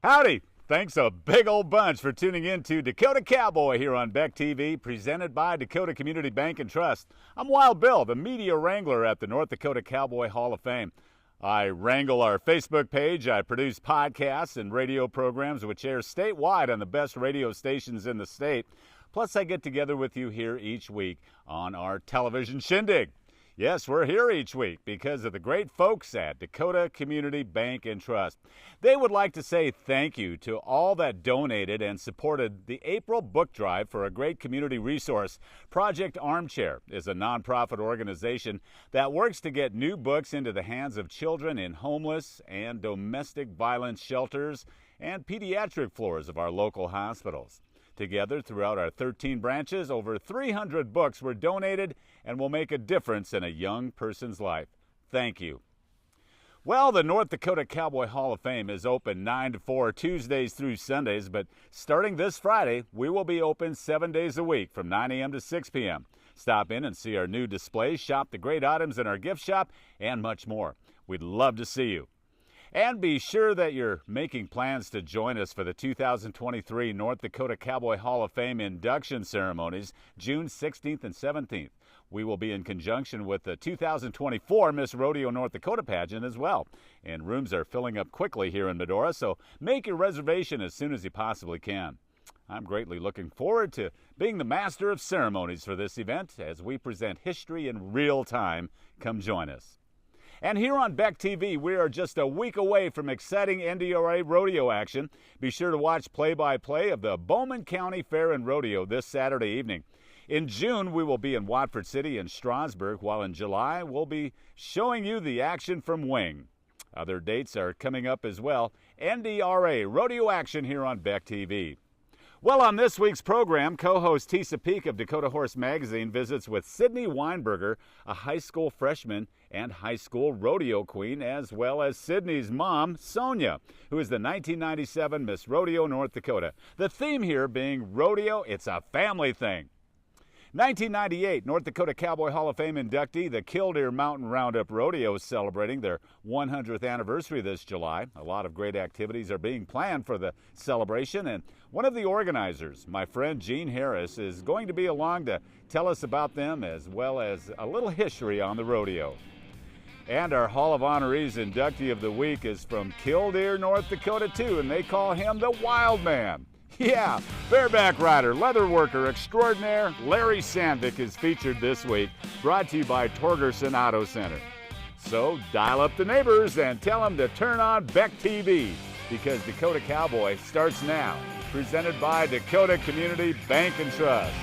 Howdy! Thanks a big old bunch for tuning in to Dakota Cowboy here on Beck TV, presented by Dakota Community Bank and Trust. I'm Wild Bill, the media wrangler at the North Dakota Cowboy Hall of Fame. I wrangle our Facebook page, I produce podcasts and radio programs which air statewide on the best radio stations in the state. Plus, I get together with you here each week on our television shindig. Yes, we're here each week because of the great folks at Dakota Community Bank and Trust. They would like to say thank you to all that donated and supported the April book drive for a great community resource. Project Armchair is a nonprofit organization that works to get new books into the hands of children in homeless and domestic violence shelters and pediatric floors of our local hospitals. Together, throughout our 13 branches, over 300 books were donated and will make a difference in a young person's life. Thank you. Well, the North Dakota Cowboy Hall of Fame is open 9 to 4 Tuesdays through Sundays, but starting this Friday, we will be open 7 days a week from 9 a.m. to 6 p.m. Stop in and see our new displays, shop the great items in our gift shop, and much more. We'd love to see you. And be sure that you're making plans to join us for the 2023 North Dakota Cowboy Hall of Fame induction ceremonies, June 16th and 17th. We will be in conjunction with the 2024 Miss Rodeo North Dakota pageant as well. And rooms are filling up quickly here in Medora, so make your reservation as soon as you possibly can. I'm greatly looking forward to being the master of ceremonies for this event as we present history in real time. Come join us. And here on Beck TV, we are just a week away from exciting NDRA rodeo action. Be sure to watch play-by-play of the Bowman County Fair and Rodeo this Saturday evening. In June, we will be in Watford City and Strasburg, while in July, we'll be showing you the action from Wing. Other dates are coming up as well. NDRA rodeo action here on Beck TV. Well, on this week's program, co-host Tisa Peak of Dakota Horse Magazine visits with Sydney Weinberger, a high school freshman and high school rodeo queen, as well as Sydney's mom, Sonia, who is the 1997 Miss Rodeo North Dakota. The theme here being rodeo, it's a family thing. 1998, North Dakota Cowboy Hall of Fame inductee, the Killdeer Mt Roundup Rodeo is celebrating their 100th anniversary this July. A lot of great activities are being planned for the celebration, and one of the organizers, my friend Gene Harris, is going to be along to tell us about them as well as a little history on the rodeo. And our Hall of Honorees inductee of the week is from Killdeer, North Dakota, too, and they call him the Wild Man. Yeah, bareback rider, leather worker extraordinaire, Larry Sandvick is featured this week, brought to you by Torgerson Auto Center. So dial up the neighbors and tell them to turn on Beck TV, because Dakota Cowboy starts now, presented by Dakota Community Bank and Trust.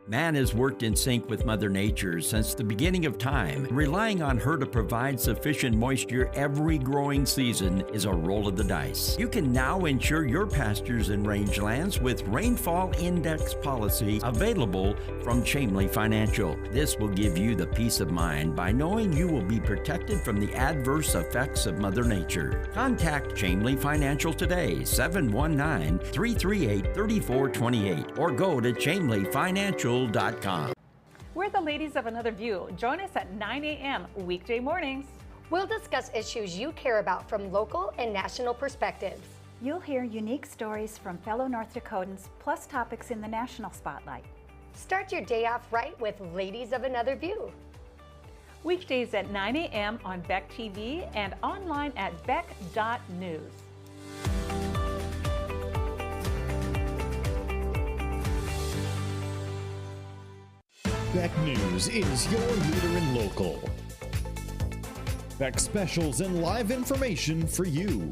Man has worked in sync with Mother Nature since the beginning of time. Relying on her to provide sufficient moisture every growing season is a roll of the dice. You can now insure your pastures and rangelands with Rainfall Index policy available from Chamely Financial. This will give you the peace of mind by knowing you will be protected from the adverse effects of Mother Nature. Contact Chamely Financial today, 719-338-3428, or go to chamelyfinancial.com. We're the Ladies of Another View. Join us at 9 a.m. weekday mornings. We'll discuss issues you care about from local and national perspectives. You'll hear unique stories from fellow North Dakotans, plus topics in the national spotlight. Start your day off right with Ladies of Another View. Weekdays at 9 a.m. on Beck TV and online at beck.news. Beck News is your leader in local. Beck specials and live information for you.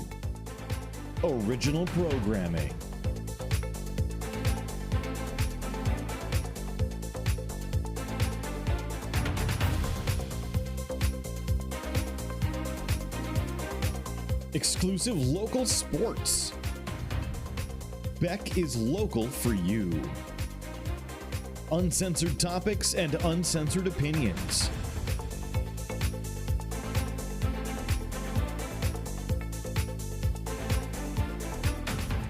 Original programming. Exclusive local sports. Beck is local for you. Uncensored topics and uncensored opinions.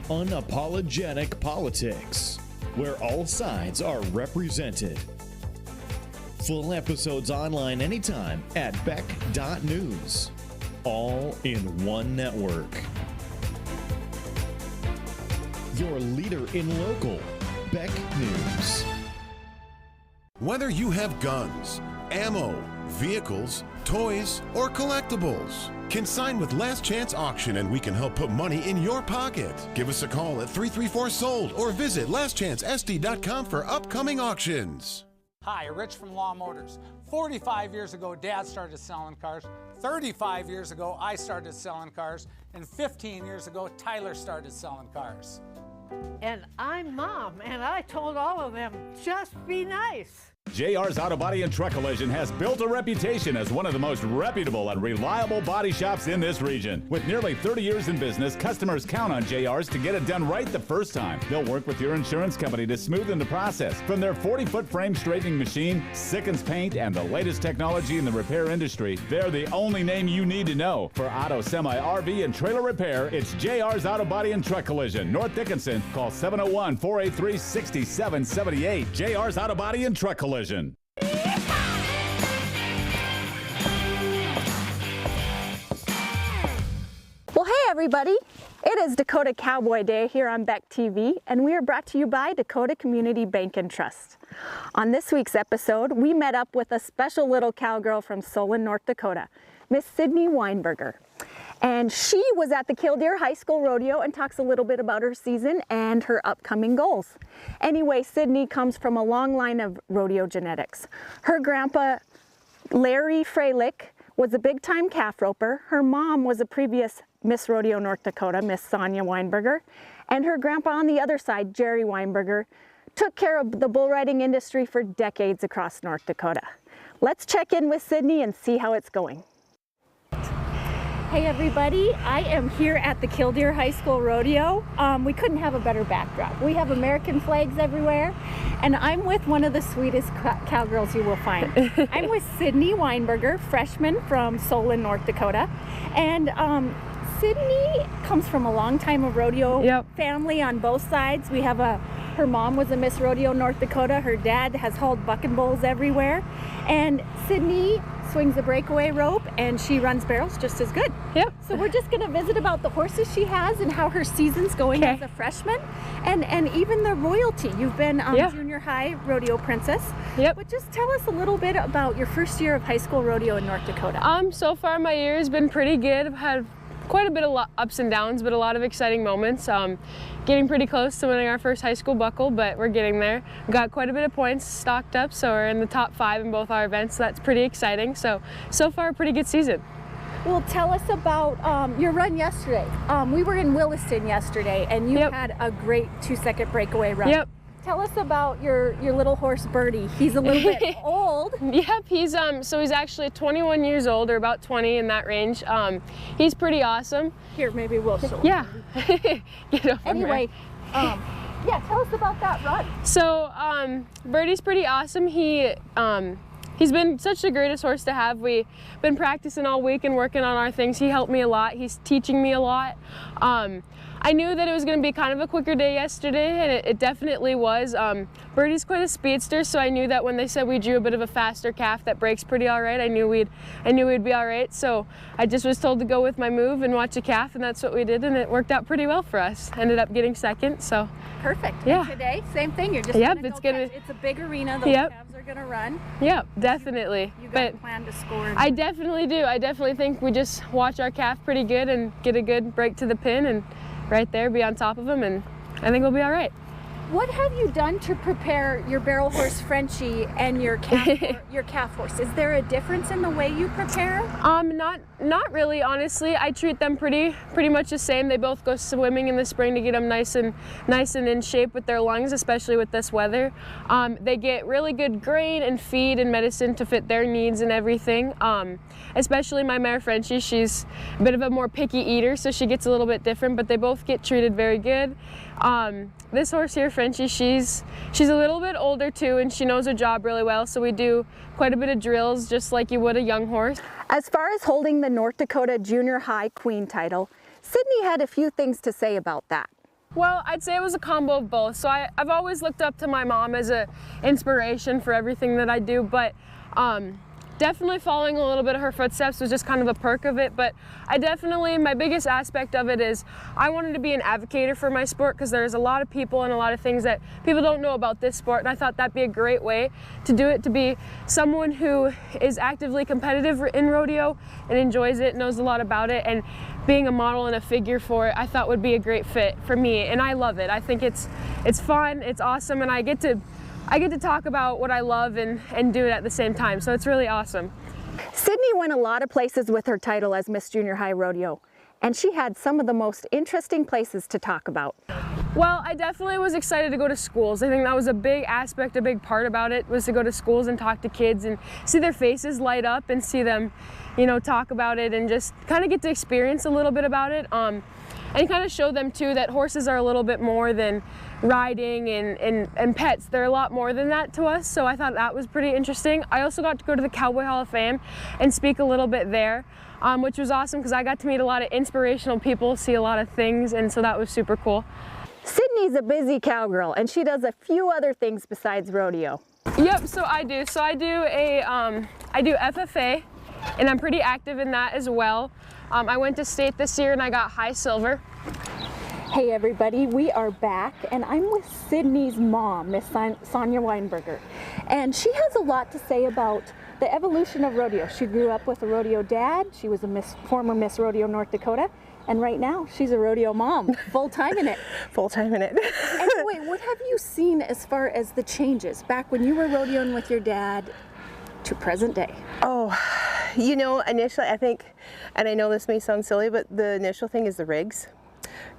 Unapologetic politics, where all sides are represented. Full episodes online anytime at beck.news. All in one network. Your leader in local, Beck News. Whether you have guns, ammo, vehicles, toys, or collectibles, consign with Last Chance Auction and we can help put money in your pocket. Give us a call at 334-SOLD or visit lastchancesd.com for upcoming auctions. Hi, Rich from Law Motors. 45 years ago, Dad started selling cars. 35 years ago, I started selling cars. And 15 years ago, Tyler started selling cars. And I'm Mom, and I told all of them, just be nice. JR's Auto Body and Truck Collision has built a reputation as one of the most reputable and reliable body shops in this region. With nearly 30 years in business, customers count on JR's to get it done right the first time. They'll work with your insurance company to smoothen the process. From their 40-foot frame straightening machine, Sickens paint, and the latest technology in the repair industry, they're the only name you need to know. For auto, semi, RV, and trailer repair, it's JR's Auto Body and Truck Collision. North Dickinson, call 701-483-6778. JR's Auto Body and Truck Collision. Well, hey everybody, it is Dakota Cowboy Day here on Beck TV, and we are brought to you by Dakota Community Bank and Trust. On this week's episode, we met up with a special little cowgirl from Solon, North Dakota, Miss Sydney Weinberger. And she was at the Killdeer High School Rodeo and talks a little bit about her season and her upcoming goals. Anyway, Sydney comes from a long line of rodeo genetics. Her grandpa, Larry Freilich, was a big-time calf roper. Her mom was a previous Miss Rodeo North Dakota, Miss Sonia Weinberger. And her grandpa on the other side, Jerry Weinberger, took care of the bull riding industry for decades across North Dakota. Let's check in with Sydney and see how it's going. Hey everybody, I am here at the Killdeer High School Rodeo. We couldn't have a better backdrop. We have American flags everywhere, and I'm with one of the sweetest cowgirls you will find. I'm with Sydney Weinberger, freshman from Solon, North Dakota. And Sydney comes from a long time of rodeo family on both sides. We have her mom was a Miss Rodeo North Dakota. Her dad has hauled bucking bulls everywhere. And Sydney swings a breakaway rope, and she runs barrels just as good. Yep. So we're just gonna visit about the horses she has and how her season's going as a freshman, and even the royalty. You've been junior high rodeo princess. Yep. But just tell us a little bit about your first year of high school rodeo in North Dakota. So far my year has been pretty good. I've had quite a bit of ups and downs, but a lot of exciting moments. Getting pretty close to winning our first high school buckle, but we're getting there. We got quite a bit of points stocked up, so we're in the top 5 in both our events, so that's pretty exciting. So far a pretty good season. Well, tell us about your run yesterday. We were in Williston yesterday, and you had a great 2-second breakaway run. Yep. Tell us about your little horse Birdie. He's a little bit old. Yep, he's he's actually 21 years old, or about 20 in that range. He's pretty awesome. Here, maybe we'll show him. Yeah. Get over anyway, yeah, tell us about that run. So Birdie's pretty awesome. He's been such the greatest horse to have. We've been practicing all week and working on our things. He helped me a lot. He's teaching me a lot. I knew that it was going to be kind of a quicker day yesterday, and it definitely was. Birdie's quite a speedster, so I knew that when they said we drew a bit of a faster calf that breaks pretty all right, I knew we'd be all right. So I just was told to go with my move and watch a calf, and that's what we did, and it worked out pretty well for us. Ended up getting second, so. Perfect. Yeah. And today, same thing. You're just it's a big arena. Those calves are gonna run. Yep, definitely. You got a plan to score. I definitely do. I definitely think we just watch our calf pretty good and get a good break to the pin and right there be on top of him, and I think we'll be all right. What have you done to prepare your barrel horse Frenchie and your calf horse? Is there a difference in the way you prepare? Not really, honestly. I treat them pretty much the same. They both go swimming in the spring to get them nice and in shape with their lungs, especially with this weather. They get really good grain and feed and medicine to fit their needs and everything. Especially my mare Frenchie, she's a bit of a more picky eater, so she gets a little bit different, but they both get treated very good. This horse here, Frenchie, she's a little bit older too, and she knows her job really well, so we do quite a bit of drills just like you would a young horse. As far as holding the North Dakota Junior High Queen title, Sydney had a few things to say about that. Well, I'd say it was a combo of both. So I've always looked up to my mom as an inspiration for everything that I do, but definitely following a little bit of her footsteps was just kind of a perk of it. But my biggest aspect of it is I wanted to be an advocate for my sport, because there's a lot of people and a lot of things that people don't know about this sport, and I thought that'd be a great way to do it, to be someone who is actively competitive in rodeo and enjoys it, knows a lot about it, and being a model and a figure for it I thought would be a great fit for me, and I love it. I think it's fun, it's awesome, and I get to talk about what I love and do it at the same time, so it's really awesome. Sydney went a lot of places with her title as Miss Junior High Rodeo, and she had some of the most interesting places to talk about. Well, I definitely was excited to go to schools. I think that was a big aspect, a big part about it, was to go to schools and talk to kids and see their faces light up and see them, you know, talk about it and just kind of get to experience a little bit about it. And kind of show them too that horses are a little bit more than riding and pets. They're a lot more than that to us, so I thought that was pretty interesting. I also got to go to the Cowboy Hall of Fame and speak a little bit there, which was awesome because I got to meet a lot of inspirational people, see a lot of things, and so that was super cool. Sydney's a busy cowgirl, and she does a few other things besides rodeo. Yep, so I do. So I do FFA, and I'm pretty active in that as well. I went to state this year and I got high silver. Hey everybody, we are back and I'm with Sydney's mom, Miss Sydney Weinberger. And she has a lot to say about the evolution of rodeo. She grew up with a rodeo dad, she was a former Miss Rodeo North Dakota, and right now she's a rodeo mom, full-time in it. Full-time in it. Anyway, what have you seen as far as the changes back when you were rodeoing with your dad to present day? Oh, you know, initially I think, and I know this may sound silly, but the initial thing is the rigs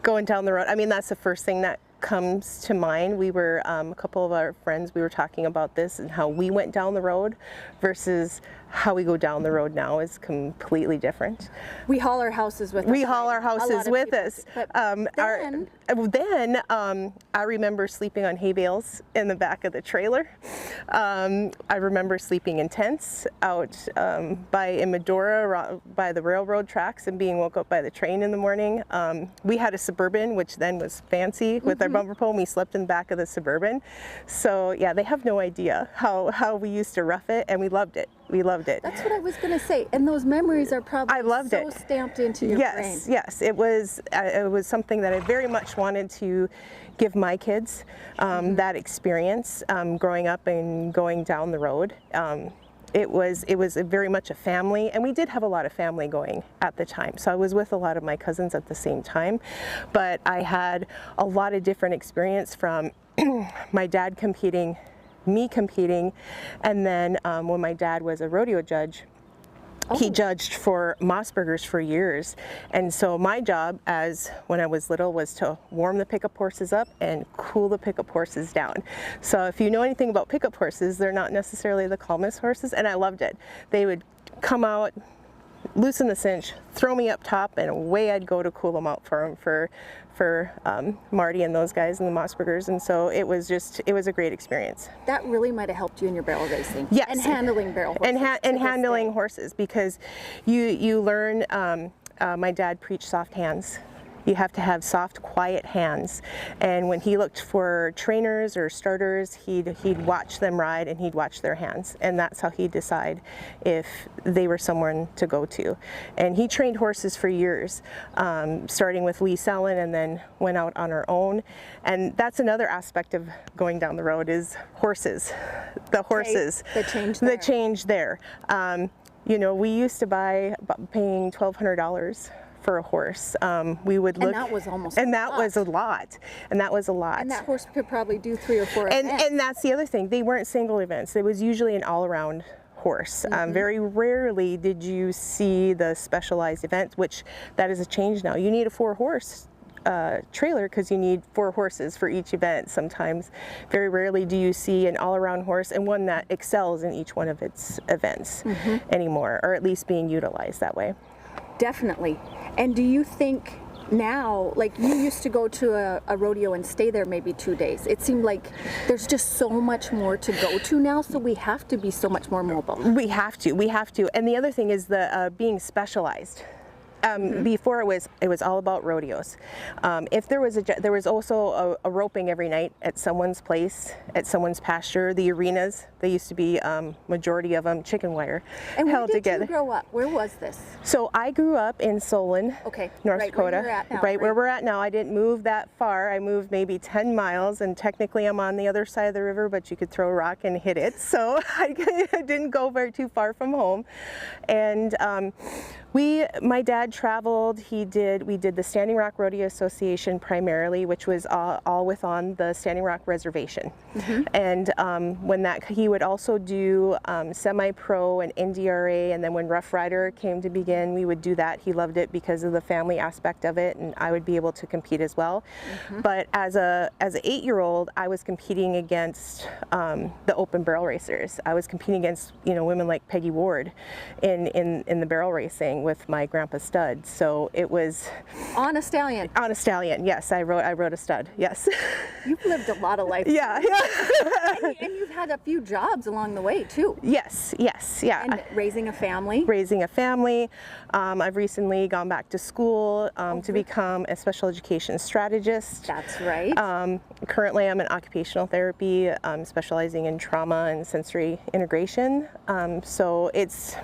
going down the road. I mean, that's the first thing that comes to mind. We were, a couple of our friends, we were talking about this and how we went down the road versus how we go down the road now is completely different. We haul our houses with us. We haul our houses with us. Then I remember sleeping on hay bales in the back of the trailer. I remember sleeping in tents out in Medora by the railroad tracks and being woke up by the train in the morning. We had a Suburban, which then was fancy with our bumper pole, and we slept in the back of the Suburban. So yeah, they have no idea how we used to rough it, and we loved it. We loved it. That's what I was going to say, and those memories are probably stamped into your brain. Yes, it was something that I very much wanted to give my kids, that experience growing up and going down the road. It was very much a family, and we did have a lot of family going at the time. So I was with a lot of my cousins at the same time, but I had a lot of different experience from my dad competing, me competing, and then when my dad was a rodeo judge, he judged for Mossbergers for years. And so my job when I was little was to warm the pickup horses up and cool the pickup horses down. So if you know anything about pickup horses, they're not necessarily the calmest horses, and I loved it. They would come out, loosen the cinch, throw me up top, and away I'd go to cool them out for them, for Marty and those guys and the Mossbergers, and so it was a great experience. That really might have helped you in your barrel racing. Yes. And handling barrel horses. And handling horses, because you learn, my dad preached soft hands. You have to have soft, quiet hands. And when he looked for trainers or starters, he'd watch them ride and he'd watch their hands. And that's how he'd decide if they were someone to go to. And he trained horses for years, starting with Lee Sellen, and then went out on her own. And that's another aspect of going down the road is horses. The horses. The change there. The change there. You know, we used to paying $1,200 for a horse. We would look, and that was almost was a lot. And that was a lot. And that horse could probably do 3 or 4 events. And that's the other thing. They weren't single events. It was usually an all-around horse. Very rarely did you see the specialized event, which that is a change now. You need a 4-horse trailer because you need 4 horses for each event sometimes. Very rarely do you see an all-around horse and one that excels in each one of its events anymore, or at least being utilized that way. Definitely. And do you think now, like you used to go to a rodeo and stay there maybe 2 days. It seemed like there's just so much more to go to now, so we have to be so much more mobile. We have to. And the other thing is the being specialized. Before it was all about rodeos. If there was also a roping every night at someone's place, at someone's pasture. The arenas, they used to be majority of them chicken wire And where held did together. you grow up? Where was this? So I grew up in Solon, North right Dakota, where you're at now, right where we're at now. I didn't move that far. I moved maybe 10 miles, and technically I'm on the other side of the river, but you could throw a rock and hit it. So I didn't go very too far from home. And my dad traveled. We did the Standing Rock Rodeo Association primarily, which was all within the Standing Rock Reservation. And he would also do semi-pro and NDRA, and then when Rough Rider came to begin, we would do that. He loved it because of the family aspect of it, and I would be able to compete as well. But as an 8-year-old, I was competing against the open barrel racers. I was competing against women like Peggy Ward in the barrel racing with my grandpa Stud. So it was on a stallion. On a stallion, yes. I rode a stud. Yes. You've lived a lot of life. Yeah. and you've had a few jobs along the way too. Yes. Yeah. And raising a family. I've recently gone back to school to become a special education strategist. That's right. Currently, I'm in occupational therapy, specializing in trauma and sensory integration. So it's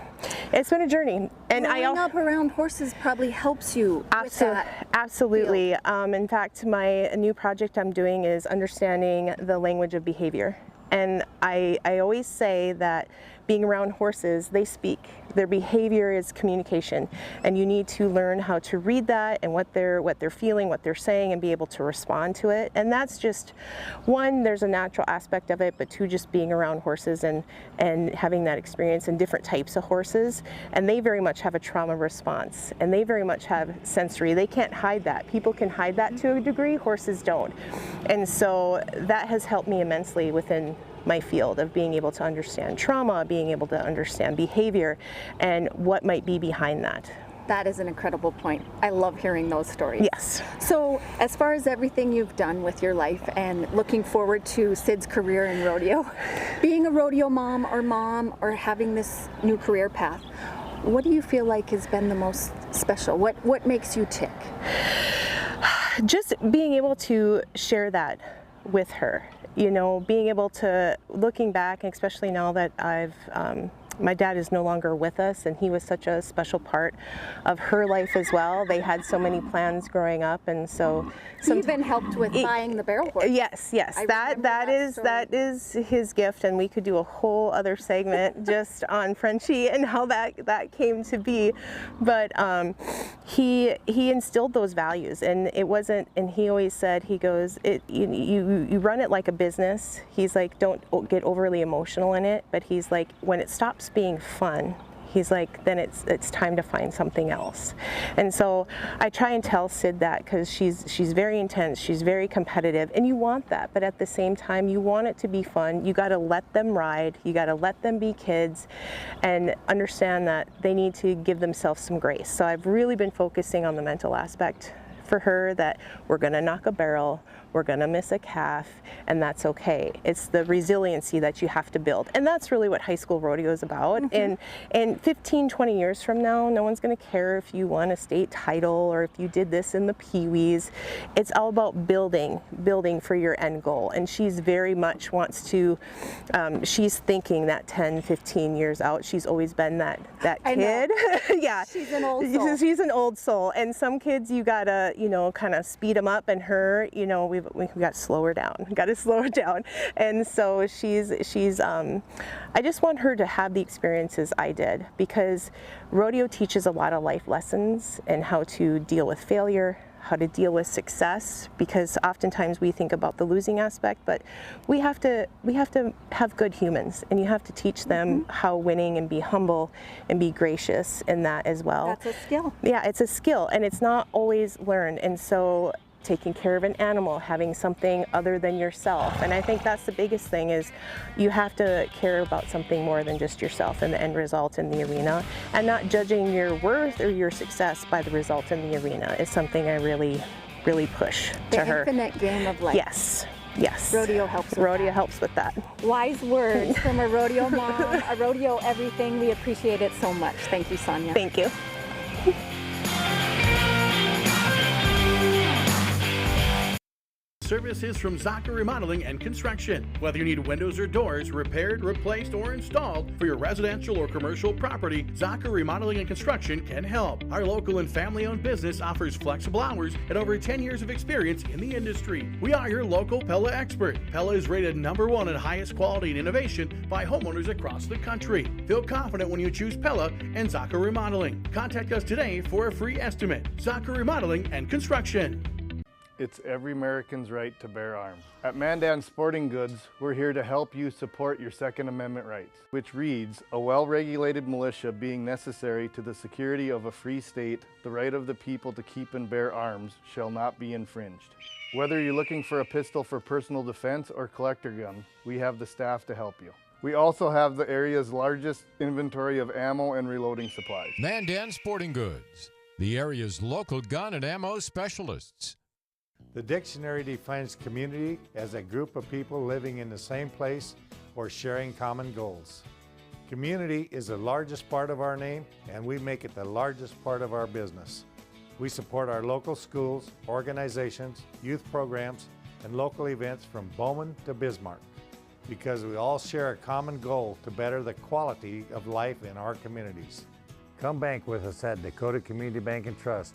been a journey. And growing up around horses probably helps you with that. Absolutely. In fact, my new project I'm doing is understanding the language of behavior. And I always say that being around horses, they speak. Their behavior is communication, and you need to learn how to read that and what they're feeling, what they're saying, and be able to respond to it. And that's just one, there's a natural aspect of it, but two, just being around horses and having that experience in different types of horses. And they very much have a trauma response, and they very much have sensory. They can't hide that. People can hide that to a degree, horses don't. And so that has helped me immensely within my field of being able to understand trauma, being able to understand behavior, and what might be behind that. That is an incredible point. I love hearing those stories. Yes. So as far as everything you've done with your life and looking forward to Sid's career in rodeo, being a rodeo mom or having this new career path, what do you feel like has been the most special? What makes you tick? Just being able to share that with her. Being able to, looking back, especially now that my dad is no longer with us, and he was such a special part of her life as well. They had so many plans growing up, and so he even helped with buying the barrel horse. Yes. That is his gift, and we could do a whole other segment just on Frenchie and how that came to be. But he instilled those values, and it wasn't. And he always said, he goes, you run it like a business. He's like, don't get overly emotional in it, but he's like, when it stops being fun, he's like, then it's time to find something else. And so I try and tell Sid that, because she's very intense, she's very competitive, and you want that, but at the same time you want it to be fun. You got to let them ride, you got to let them be kids, and understand that they need to give themselves some grace. So I've really been focusing on the mental aspect for her, that we're going to knock a barrel, we're going to miss a calf, and that's okay. It's the resiliency that you have to build. And that's really what high school rodeo is about. And 15, 20 years from now, no one's going to care if you won a state title or if you did this in the Pee-wees. It's all about building for your end goal. And she's very much wants to, she's thinking that 10, 15 years out. She's always been that kid. Yeah. She's an old soul. She's an old soul. And some kids, you gotta, kind of speed them up, and her, we got to slow her down. Got to slow her down. And so she's I just want her to have the experiences I did, because rodeo teaches a lot of life lessons and how to deal with failure, how to deal with success, because oftentimes we think about the losing aspect, but we have to have good humans, and you have to teach them how winning and be humble and be gracious in that as well. That's a skill. Yeah, it's a skill, and it's not always learned. And so taking care of an animal, having something other than yourself. And I think that's the biggest thing, is you have to care about something more than just yourself and the end result in the arena, and not judging your worth or your success by the result in the arena is something I really, really push to her. The infinite game of life. Yes. Rodeo helps with that. Wise words from a rodeo mom, a rodeo everything. We appreciate it so much. Thank you, Sonia. Thank you. service is from Zaka Remodeling and Construction. Whether you need windows or doors repaired, replaced, or installed for your residential or commercial property, Zaka Remodeling and Construction can help. Our local and family-owned business offers flexible hours and over 10 years of experience in the industry. We are your local Pella expert. Pella is rated #1 in highest quality and innovation by homeowners across the country. Feel confident when you choose Pella and Zaka Remodeling. Contact us today for a free estimate. Zaka Remodeling and Construction. It's every American's right to bear arms. At Mandan Sporting Goods, we're here to help you support your Second Amendment rights, which reads, a well-regulated militia being necessary to the security of a free state, the right of the people to keep and bear arms shall not be infringed. Whether you're looking for a pistol for personal defense or collector gun, we have the staff to help you. We also have the area's largest inventory of ammo and reloading supplies. Mandan Sporting Goods, the area's local gun and ammo specialists. The dictionary defines community as a group of people living in the same place or sharing common goals. Community is the largest part of our name, and we make it the largest part of our business. We support our local schools, organizations, youth programs, and local events from Bowman to Bismarck, because we all share a common goal to better the quality of life in our communities. Come bank with us at Dakota Community Bank and Trust,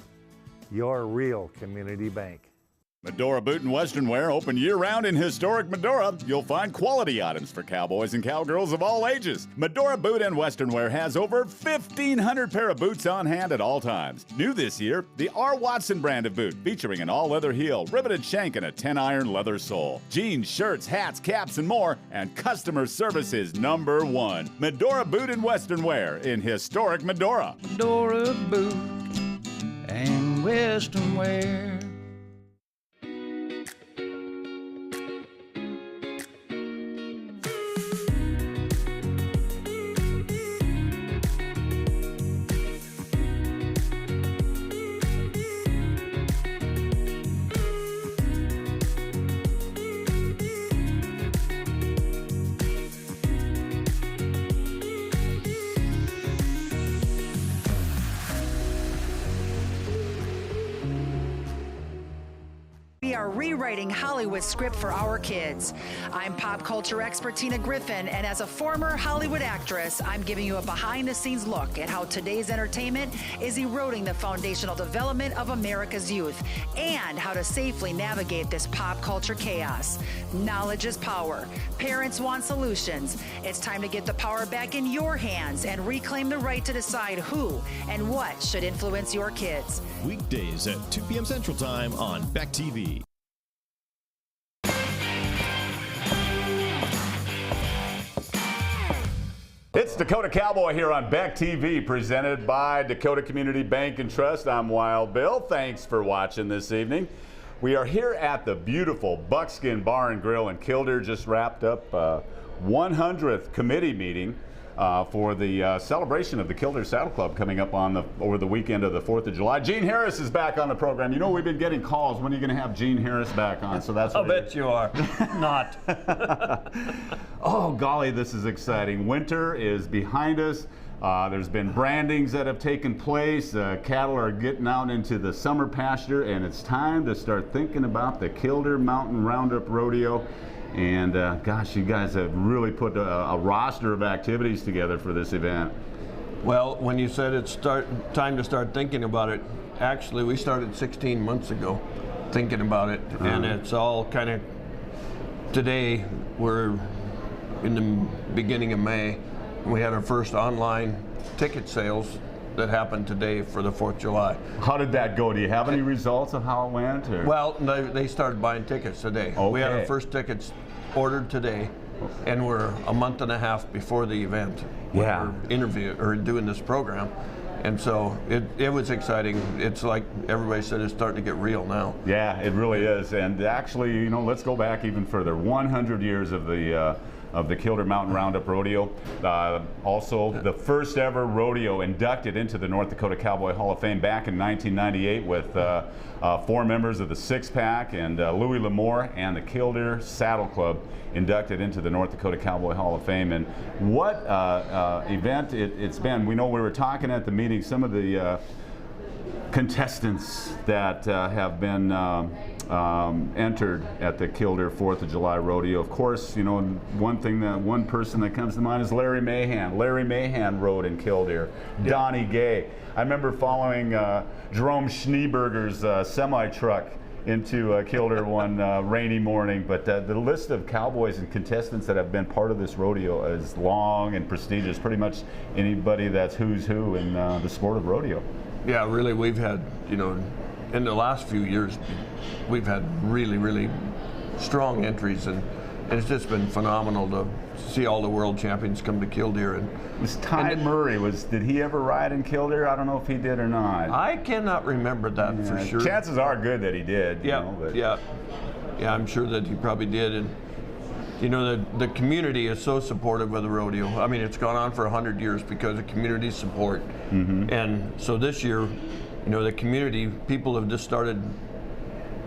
your real community bank. Medora Boot and Western Wear open year-round in historic Medora. You'll find quality items for cowboys and cowgirls of all ages. Medora Boot and Western Wear has over 1,500 pair of boots on hand at all times. New this year, the R. Watson brand of boot, featuring an all-leather heel, riveted shank, and a 10-iron leather sole. Jeans, shirts, hats, caps, and more, and customer service is #1. Medora Boot and Western Wear in historic Medora. Medora Boot and Western Wear. Rewriting Hollywood's script for our kids. I'm pop culture expert Tina Griffin, and as a former Hollywood actress, I'm giving you a behind-the-scenes look at how today's entertainment is eroding the foundational development of America's youth and how to safely navigate this pop culture chaos. Knowledge is power. Parents want solutions. It's time to get the power back in your hands and reclaim the right to decide who and what should influence your kids. Weekdays at 2 p.m. Central Time on Beck TV. It's Dakota Cowboy here on Beck TV, presented by Dakota Community Bank and Trust. I'm Wild Bill. Thanks for watching this evening. We are here at the beautiful Buckskin Bar and Grill in Killdeer. Just wrapped up 100th committee meeting for the celebration of the Killdeer Saddle Club coming up on over the weekend of the 4th of July. Gene Harris is back on the program. You know, we've been getting calls. When are you going to have Gene Harris back on? So that's I'll bet you are. Not. Oh, golly, this is exciting. Winter is behind us. There's been brandings that have taken place. Cattle are getting out into the summer pasture, and it's time to start thinking about the Killdeer Mountain Roundup Rodeo. And gosh, you guys have really put a roster of activities together for this event. Well, when you said it's time to start thinking about it, actually we started 16 months ago thinking about it, and it's all kind of, today we're in the beginning of May. We had our first online ticket sales that happened today for the 4th of July. How did that go? Do you have any results of how it went? Or? Well, they started buying tickets today. Okay. We had our first tickets ordered today, and we're a month and a half before the event. Yeah. We're doing this program. And so it was exciting. It's like everybody said, it's starting to get real now. Yeah, it really is. And actually, you know, let's go back even further. 100 years of the Killdeer Mountain Roundup Rodeo. Also, the first ever rodeo inducted into the North Dakota Cowboy Hall of Fame back in 1998 with 4 members of the Six Pack and Louis L'Amour and the Killdeer Saddle Club inducted into the North Dakota Cowboy Hall of Fame. And what event it's been. We know we were talking at the meeting, some of the contestants that have been entered at the Killdeer 4th of July Rodeo. Of course, you know, one person that comes to mind is Larry Mahan. Larry Mahan rode in Killdeer. Yep. Donnie Gay. I remember following Jerome Schneeberger's semi-truck into Killdeer one rainy morning, but the list of cowboys and contestants that have been part of this rodeo is long and prestigious. Pretty much anybody that's who's who in the sport of rodeo. Yeah, really, we've had, you know, in the last few years, we've had really, really strong entries, and it's just been phenomenal to see all the world champions come to Killdeer. And was Ty Murray, did he ever ride in Killdeer? I don't know if he did or not. I cannot remember that for sure. Chances are good that he did. Yeah, yeah, I'm sure that he probably did. And you know, the community is so supportive of the rodeo. I mean, it's gone on for 100 years because of community support. Mm-hmm. And so this year, you know, the community, people have just started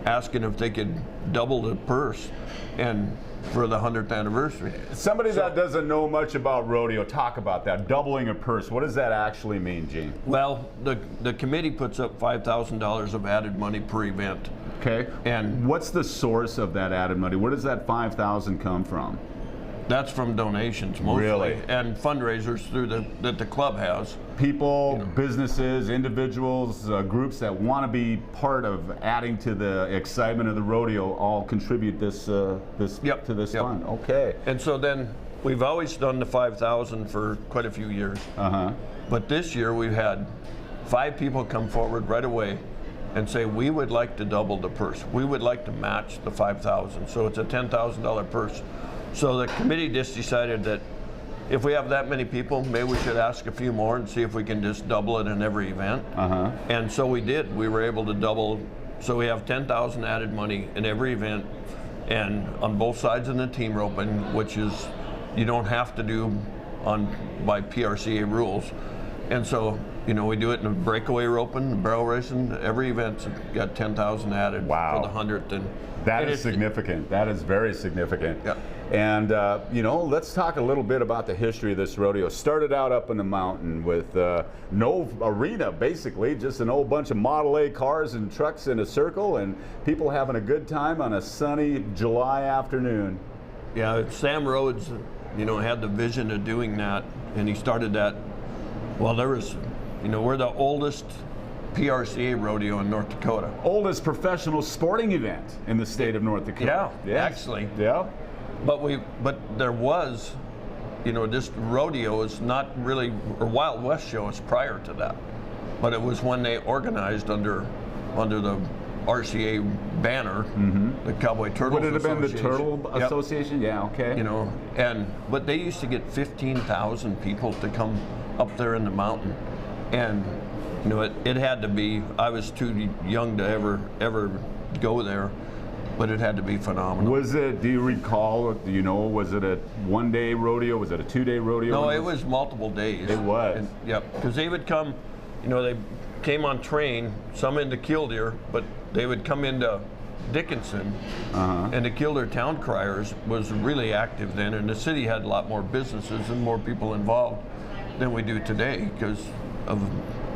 asking if they could double the purse and for the 100th anniversary. Somebody that doesn't know much about rodeo, talk about that. Doubling a purse, what does that actually mean, Gene? Well, the committee puts up $5,000 of added money per event. Okay. And what's the source of that added money? Where does that $5,000 come from? That's from donations mostly. Really? And fundraisers through that the club has. People, you know, businesses, individuals, groups that want to be part of adding to the excitement of the rodeo all contribute this to this fund. Okay. And so then we've always done the $5,000 for quite a few years. Uh-huh. But this year we've had 5 people come forward right away and say, we would like to double the purse. We would like to match the $5,000. So it's a $10,000 purse. So the committee just decided that if we have that many people, maybe we should ask a few more and see if we can just double it in every event. Uh-huh. And so we did. We were able to double. So we have $10,000 added money in every event, and on both sides of the team roping, which is you don't have to do by PRCA rules. And so, you know, we do it in a breakaway roping, barrel racing. Every event's got $10,000 added for the 100th. And that is significant. That is very significant. Yeah. And, you know, let's talk a little bit about the history of this rodeo. Started out up in the mountain with no arena, basically, just an old bunch of Model A cars and trucks in a circle and people having a good time on a sunny July afternoon. Yeah, Sam Rhodes, you know, had the vision of doing that, and he started that. Well, there was, you know, we're the oldest PRCA rodeo in North Dakota. Oldest professional sporting event in the state of North Dakota. Yeah, yes. Actually. Yeah. But there was, you know, this rodeo is not really, or Wild West show is prior to that. But it was when they organized under the RCA banner, the Cowboy Turtles Association. Would it have been the Turtle Association? Yeah, okay. You know, but they used to get 15,000 people to come up there in the mountain. And, you know, it had to be, I was too young to ever go there, but it had to be phenomenal. Was it, do you recall, do you know, was it a one-day rodeo? Was it a 2-day rodeo? No, it was multiple days. It was? And, yep, because they would come, you know, they came on train, some into Killdeer, but they would come into Dickinson, and the Killdeer Town Criers was really active then, and the city had a lot more businesses and more people involved than we do today because of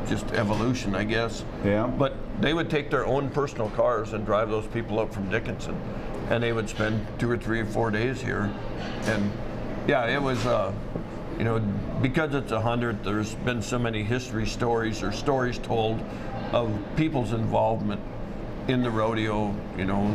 just evolution, I guess. Yeah. But they would take their own personal cars and drive those people up from Dickinson, and they would spend 2 or 3 or 4 days here. And yeah, it was, you know, because it's 100th, there's been so many history stories or stories told of people's involvement in the rodeo, you know,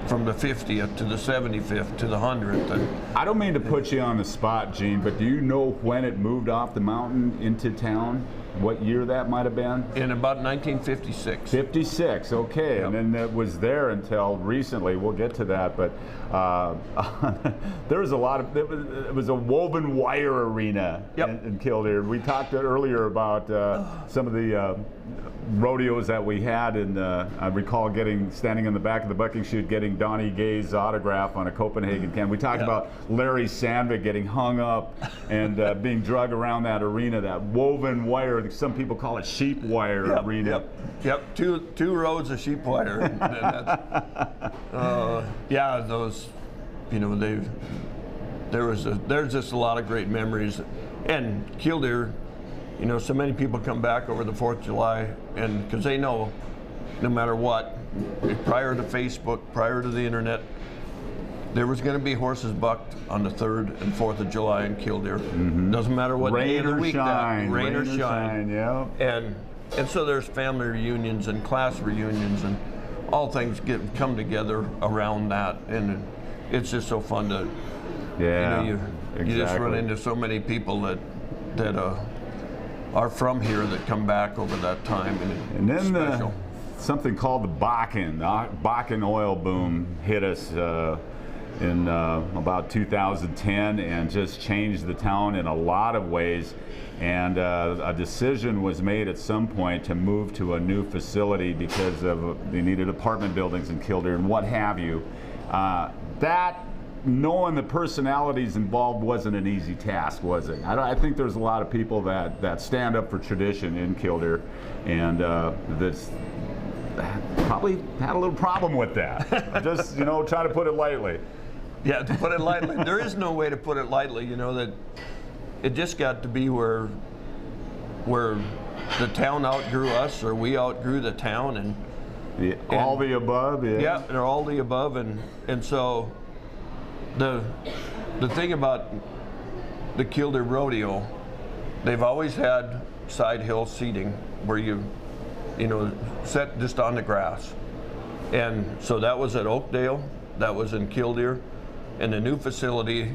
from the 50th to the 75th to the 100th. And I don't mean to put you on the spot, Gene, but do you know when it moved off the mountain into town? What year that might have been? In about 1956. 56, okay. Yep. And then it was there until recently. We'll get to that, but there was a lot of, it was a woven wire arena in Killdeer. We talked earlier about some of the rodeos that we had, and I recall standing in the back of the bucking chute getting Donnie Gay's autograph on a Copenhagen can. We talked about Larry Sandvick getting hung up and being drug around that arena, that woven wire. Some people call it sheep wire arena. Yep. Two rows of sheep wire. Yeah, those, you know, there's just a lot of great memories. And Killdeer, you know, so many people come back over the 4th of July, and because they know no matter what, prior to Facebook, prior to the internet, there was going to be horses bucked on the 3rd and 4th of July in Killdeer. Doesn't matter what day of the week that, rain or shine. Yeah. And so there's family reunions and class reunions and all things come together around that, and it's just so fun to, you just run into so many people that are from here that come back over that time, and then something called the Bakken oil boom hit us in about 2010 and just changed the town in a lot of ways. And a decision was made at some point to move to a new facility because they needed apartment buildings in Killdeer and what have you. Knowing the personalities involved wasn't an easy task, was it? I think there's a lot of people that stand up for tradition in Killdeer, and that's probably had a little problem with that. Just, try to put it lightly. Yeah, to put it lightly. There is no way to put it lightly, that it just got to be where the town outgrew us, or we outgrew the town, and all the above. Yeah, they're all the above, and so the thing about the Killdeer Rodeo, they've always had side hill seating where you set just on the grass, and so that was at Oakdale, that was in Killdeer, and the new facility,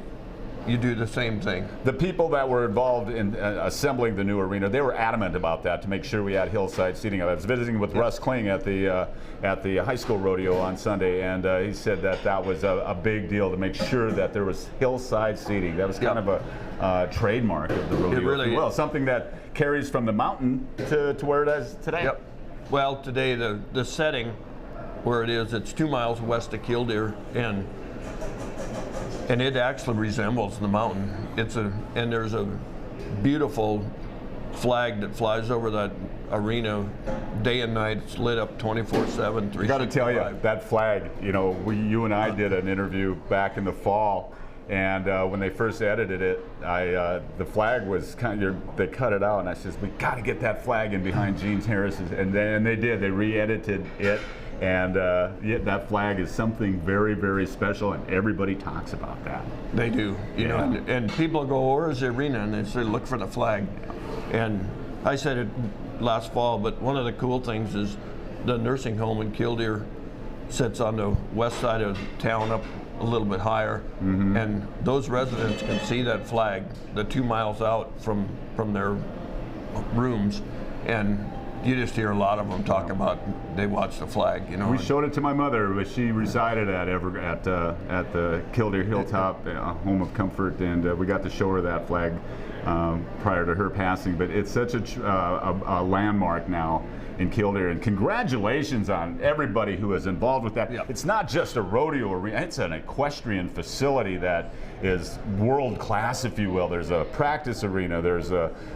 you do the same thing. The people that were involved in assembling the new arena, they were adamant about that to make sure we had hillside seating. I was visiting with Russ Kling at the high school rodeo on Sunday, and he said that was a big deal to make sure that there was hillside seating. That was kind of a trademark of the rodeo, really, if you will. Something that carries from the mountain to where it is today. Yep. Well, today the setting where it is, it's 2 miles west of Killdeer, and it actually resembles the mountain. And there's a beautiful flag that flies over that arena day and night. It's lit up 24/7. I got to tell you, that flag. You and I did an interview back in the fall, and when they first edited it, the flag was they cut it out, and I says, we got to get that flag in behind Gene Harris's, and they did. They re-edited it. And that flag is something very, very special, and everybody talks about that. They do, and people go, where's the arena? And they say, look for the flag. And I said it last fall, but one of the cool things is the nursing home in Killdeer sits on the west side of town up a little bit higher, and those residents can see that flag the 2 miles out from their rooms, and you just hear a lot of them talk about they watch the flag, We showed it to my mother, but she resided at the Killdeer Hilltop Home of Comfort, and we got to show her that flag prior to her passing. But it's such a landmark now in Killdeer, and congratulations on everybody who is involved with that. It's not just a rodeo arena, it's an equestrian facility that is world class, if you will. There's a practice arena, there's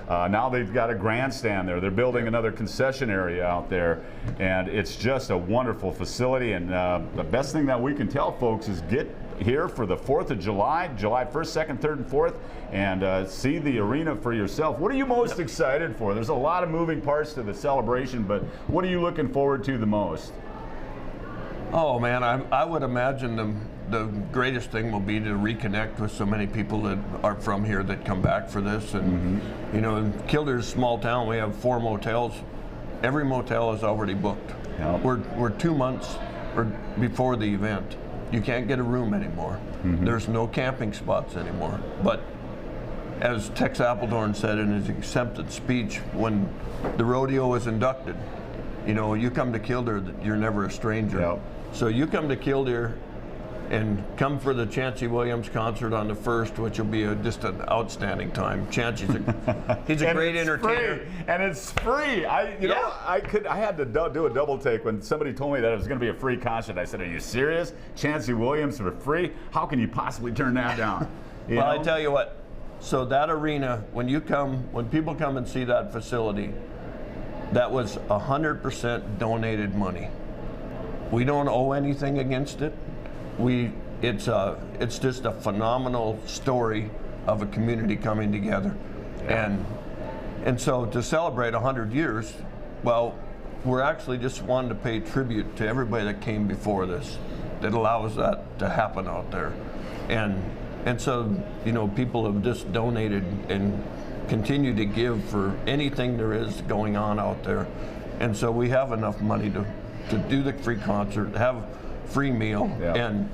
now they've got a grandstand there, they're building another concession area out there, and it's just a wonderful facility. And the best thing that we can tell folks is get here for the 4th of July, July 1st, 2nd, 3rd, and 4th, and see the arena for yourself. What are you most excited for? There's a lot of moving parts to the celebration, but what are you looking forward to the most? Oh man, I would imagine the greatest thing will be to reconnect with so many people that are from here that come back for this. And in Killdeer's a small town, we have 4 motels. Every motel is already booked. We're 2 months before the event. You can't get a room anymore. There's no camping spots anymore. But as Tex Appledorn said in his acceptance speech when the rodeo was inducted, you come to Killdeer, you're never a stranger. So you come to Killdeer and come for the Chancey Williams concert on the 1st, which will be just an outstanding time. Chancey's he's a great entertainer. Free. And it's free. I had to do a double take when somebody told me that it was going to be a free concert. I said, are you serious? Chancey Williams for free? How can you possibly turn that down? Well, I tell you what, so that arena, when people come and see that facility, that was 100% donated money. We don't owe anything against it. It's just a phenomenal story of a community coming together, and so to celebrate 100 years, well, we're actually just wanting to pay tribute to everybody that came before this, that allows that to happen out there. And so, you know, people have just donated and continue to give for anything there is going on out there. And so we have enough money to do the free concert, have free meal, and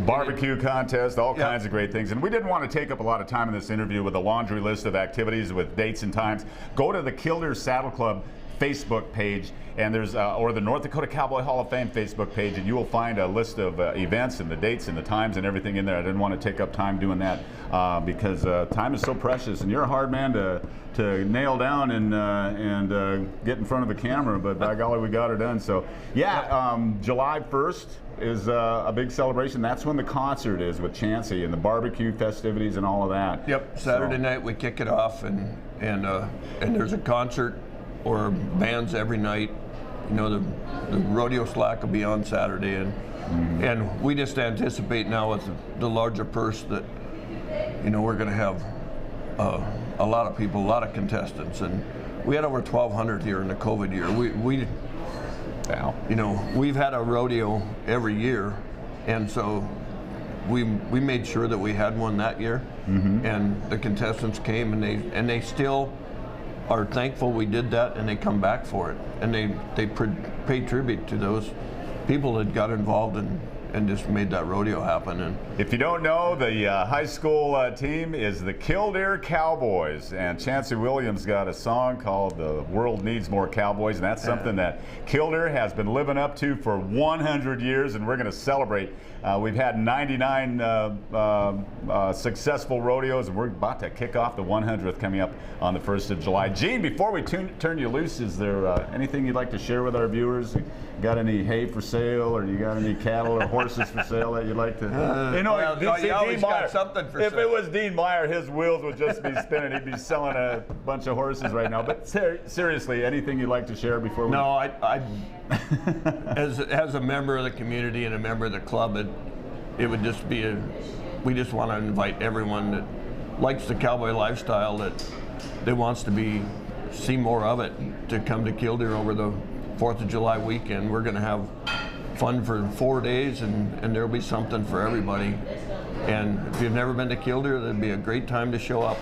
barbecue contest, all kinds of great things. And we didn't want to take up a lot of time in this interview with a laundry list of activities with dates and times. Go to the Killdeer Saddle Club Facebook page, and there's or the North Dakota Cowboy Hall of Fame Facebook page, and you will find a list of events and the dates and the times and everything in there. I didn't want to take up time doing that because time is so precious, and you're a hard man to nail down and get in front of the camera, but by golly, we got her done. So July 1st is a big celebration. That's when the concert is with Chancey and the barbecue festivities and all of that. Yep, Saturday night we kick it off, and there's a concert or bands every night. You know, the rodeo slack will be on Saturday, and we just anticipate now with the larger purse that, you know, we're going to have a lot of people, a lot of contestants, and we had over 1,200 here in the COVID year. You know, we've had a rodeo every year, and so we made sure that we had one that year, and the contestants came, and they still are thankful we did that, and they come back for it, and they pay tribute to those people that got involved and just made that rodeo happen. And if you don't know, the high school team is the Killdeer Cowboys, and Chancey Williams got a song called "The World Needs More Cowboys," and that's something that Killdeer has been living up to for 100 years, and we're going to celebrate. We've had 99 successful rodeos, and we're about to kick off the 100th coming up on the 1st of July. Gene, before we turn you loose, is there anything you'd like to share with our viewers? You got any hay for sale, or you got any cattle or horses for sale that you'd like to? You always got something for if sale. it was Dean Meyer, his wheels would just be spinning. He'd be selling a bunch of horses right now. But seriously, anything you'd like to share before we? No, I as a member of the community and a member of the club, it would just be we just want to invite everyone that likes the cowboy lifestyle, that wants to see more of it, to come to Killdeer over the 4th of July weekend. We're going to have fun for 4 days, and there'll be something for everybody. And if you've never been to Killdeer, that'd be a great time to show up,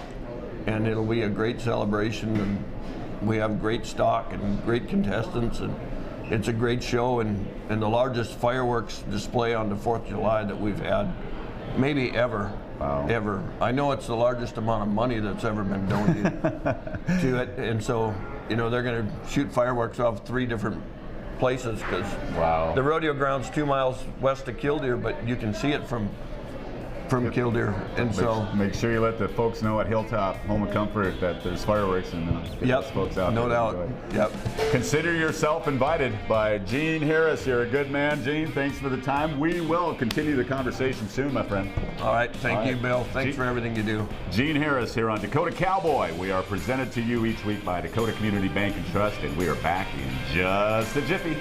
and it'll be a great celebration. And we have great stock and great contestants, and it's a great show, and the largest fireworks display on the 4th of July that we've had, maybe ever. Wow. Ever. I know it's the largest amount of money that's ever been donated to it, and so, you know, they're going to shoot fireworks off 3 different places, because the rodeo ground's 2 miles west of Killdeer, but you can see it from Killdeer, and so make sure you let the folks know at Hilltop Home of Comfort that there's fireworks, and get those folks out. No doubt. Yep. Consider yourself invited by Gene Harris. You're a good man, Gene. Thanks for the time. We will continue the conversation soon, my friend. All right. Thank you, Bill. Thanks for everything you do. Gene Harris here on Dakota Cowboy. We are presented to you each week by Dakota Community Bank and Trust, and we are back in just a jiffy.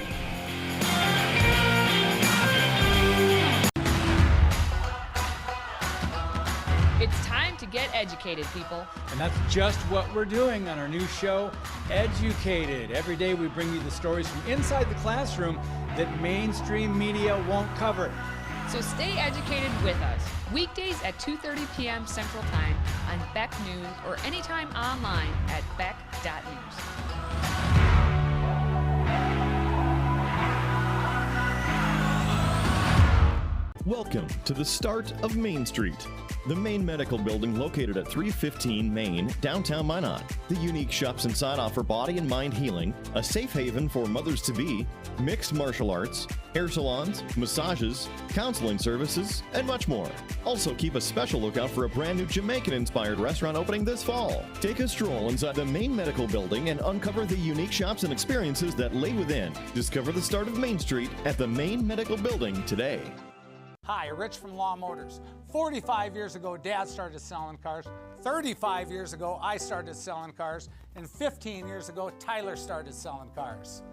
It's time to get educated, people. And that's just what we're doing on our new show, Educated. Every day we bring you the stories from inside the classroom that mainstream media won't cover. So stay educated with us. Weekdays at 2:30 p.m. Central Time on Beck News, or anytime online at beck.news. Welcome to the start of Main Street, the Main Medical Building located at 315 Main, downtown Minot. The unique shops inside offer body and mind healing, a safe haven for mothers-to-be, mixed martial arts, hair salons, massages, counseling services, and much more. Also, keep a special lookout for a brand new Jamaican-inspired restaurant opening this fall. Take a stroll inside the Main Medical Building and uncover the unique shops and experiences that lay within. Discover the start of Main Street at the Main Medical Building today. Hi, Rich from Law Motors. 45 years ago, Dad started selling cars. 35 years ago, I started selling cars. And 15 years ago, Tyler started selling cars.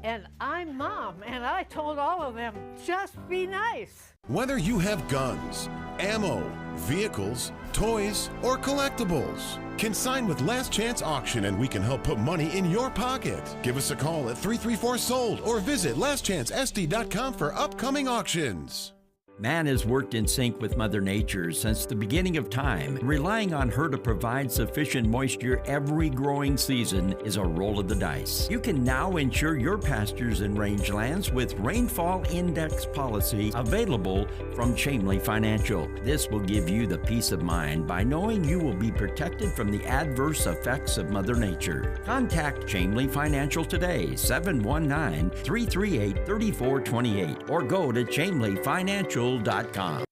And I'm Mom, and I told all of them, just be nice. Whether you have guns, ammo, vehicles, toys, or collectibles, consign with Last Chance Auction and we can help put money in your pocket. Give us a call at 334-SOLD or visit lastchancesd.com for upcoming auctions. Man has worked in sync with Mother Nature since the beginning of time. Relying on her to provide sufficient moisture every growing season is a roll of the dice. You can now insure your pastures and rangelands with Rainfall Index policy available from Chamely Financial. This will give you the peace of mind by knowing you will be protected from the adverse effects of Mother Nature. Contact Chamely Financial today, 719-338-3428, or go to chamelyfinancial.com.